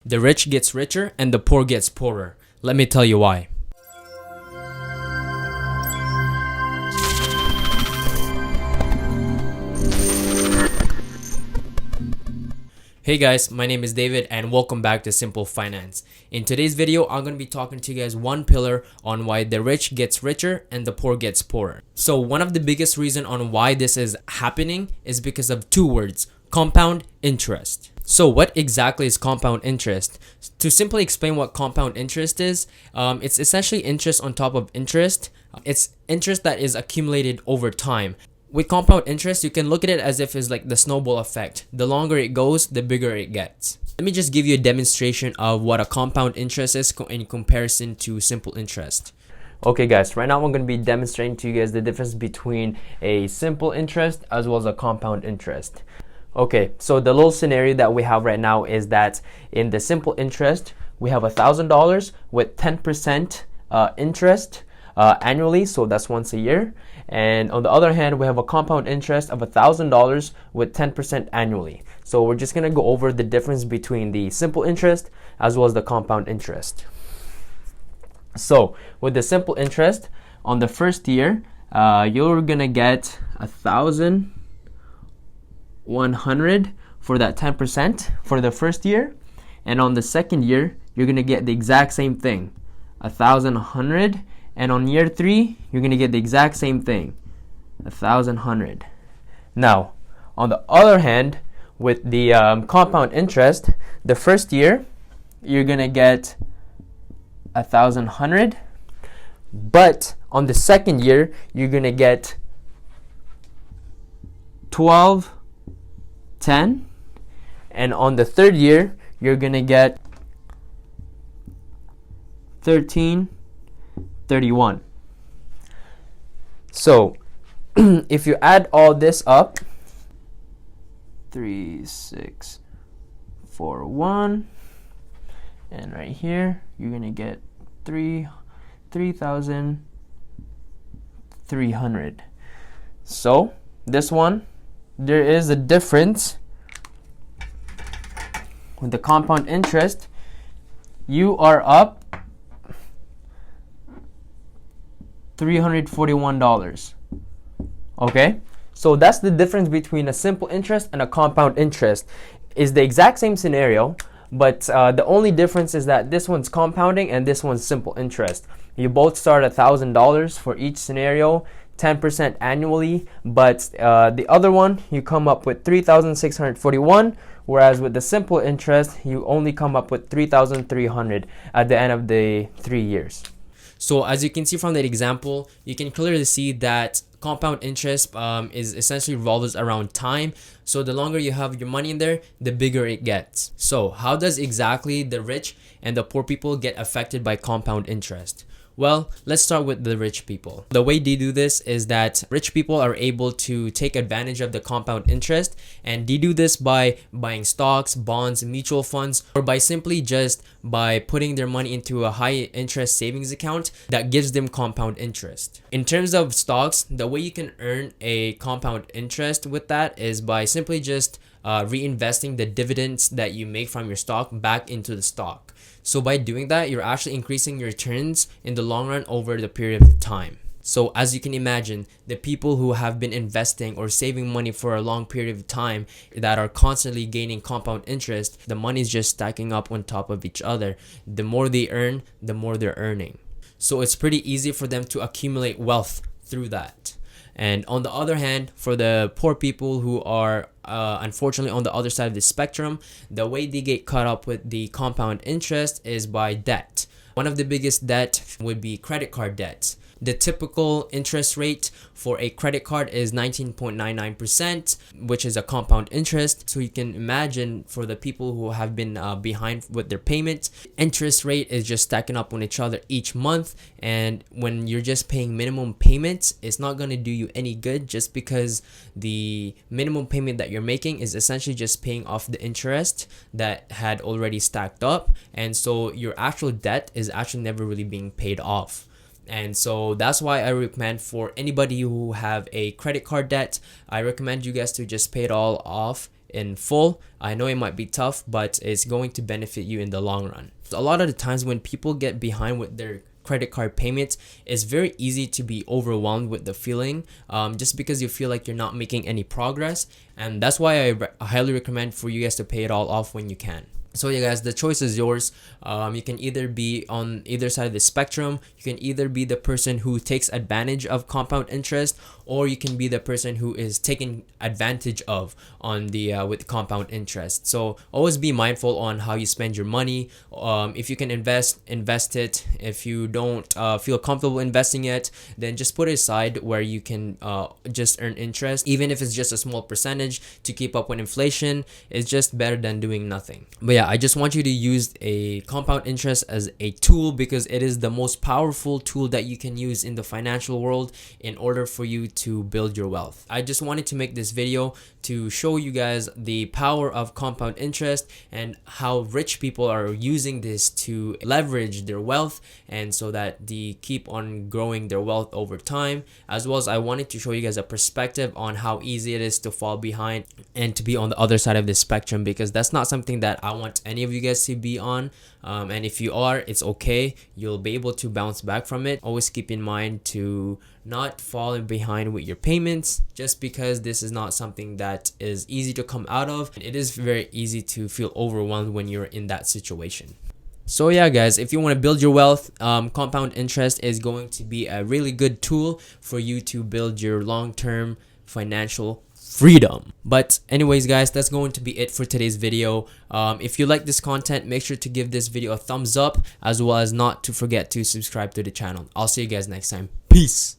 The rich gets richer and the poor gets poorer. Let me tell you why. Hey guys, my name is David and welcome back to Simple Finance. In today's video, I'm going to be talking to you guys one pillar on why the rich gets richer and the poor gets poorer. So one of the biggest reason on why this is happening is because of two words: compound interest. So what exactly is compound interest? To simply explain what compound interest is, it's essentially interest on top of interest. It's interest that is accumulated over time. With compound interest, you can look at it as if it's like the snowball effect. The longer it goes, the bigger it gets. Let me just give you a demonstration of what a compound interest is in comparison to simple interest. Okay guys, right now I'm going to be demonstrating to you guys the difference between a simple interest as well as a compound interest. Okay, so the little scenario that we have right now is that in the simple interest, we have $1,000 with 10% interest annually, so that's once a year. And on the other hand, we have a compound interest of $1,000 with 10% annually. So we're just gonna go over the difference between the simple interest as well as the compound interest. So with the simple interest, on the first year, you're gonna get $1,100 for that 10% for the first year. And on the second year, you're gonna get the exact same thing, $1,100. And on year 3, you're going to get the exact same thing, $1,100. Now, on the other hand, with the compound interest, the first year, you're going to get $1,100. But on the second year, you're going to get $1,210. And on the third year, you're going to get $1,331. So if you add all this up, 3,641, and right here you're gonna get 3,300. So this one, there is a difference with the compound interest. You are up $341. Okay, so that's the difference between a simple interest and a compound interest. Is the exact same scenario, but the only difference is that this one's compounding and this one's simple interest. You both start at $1,000 for each scenario, 10% annually, but the other one you come up with 3,641, whereas with the simple interest you only come up with 3,300 at the end of the 3 years. So as you can see from that example, you can clearly see that compound interest is essentially revolves around time. So the longer you have your money in there, the bigger it gets. So how does exactly the rich and the poor people get affected by compound interest? Well, let's start with the rich people. The way they do this is that rich people are able to take advantage of the compound interest, and they do this by buying stocks, bonds, mutual funds, or by simply just by putting their money into a high interest savings account that gives them compound interest. In terms of stocks, the way you can earn a compound interest with that is by simply just reinvesting the dividends that you make from your stock back into the stock. So by doing that, you're actually increasing your returns in the long run over the period of time. So as you can imagine, the people who have been investing or saving money for a long period of time that are constantly gaining compound interest, the money is just stacking up on top of each other. The more they earn, the more they're earning. So it's pretty easy for them to accumulate wealth through that. And on the other hand, for the poor people who are unfortunately on the other side of the spectrum, the way they get caught up with the compound interest is by debt. One of the biggest debt would be credit card debts. The typical interest rate for a credit card is 19.99%, which is a compound interest. So you can imagine for the people who have been behind with their payment, interest rate is just stacking up on each other each month. And when you're just paying minimum payments, it's not going to do you any good, just because the minimum payment that you're making is essentially just paying off the interest that had already stacked up. And so your actual debt is actually never really being paid off. And so that's why I recommend for anybody who have a credit card debt, I recommend you guys to just pay it all off in full. I know it might be tough, but it's going to benefit you in the long run. A lot of the times when people get behind with their credit card payments, it's very easy to be overwhelmed with the feeling, just because you feel like you're not making any progress. And that's why I highly recommend for you guys to pay it all off when you can. So yeah guys, the choice is yours. You can either be on either side of the spectrum. You can either be the person who takes advantage of compound interest, or you can be the person who is taken advantage of on the with compound interest. So always be mindful on how you spend your money. If you can invest it. If you don't feel comfortable investing it, then just put it aside where you can just earn interest, even if it's just a small percentage to keep up with inflation. It's just better than doing nothing. But yeah, I just want you to use a compound interest as a tool, because it is the most powerful tool that you can use in the financial world in order for you to build your wealth. I just wanted to make this video to show you guys the power of compound interest and how rich people are using this to leverage their wealth, and so that they keep on growing their wealth over time. As well as I wanted to show you guys a perspective on how easy it is to fall behind and to be on the other side of the spectrum, because that's not something that I want any of you guys to be on. And if you are, it's okay. You'll be able to bounce back from it. Always keep in mind to not fall behind with your payments, just because this is not something that is easy to come out of. It is very easy to feel overwhelmed when you're in that situation. So yeah guys, if you want to build your wealth, compound interest is going to be a really good tool for you to build your long-term financial freedom. But anyways guys, that's going to be it for today's video. If you like this content, make sure to give this video a thumbs up, as well as not to forget to subscribe to the channel. I'll see you guys next time. Peace.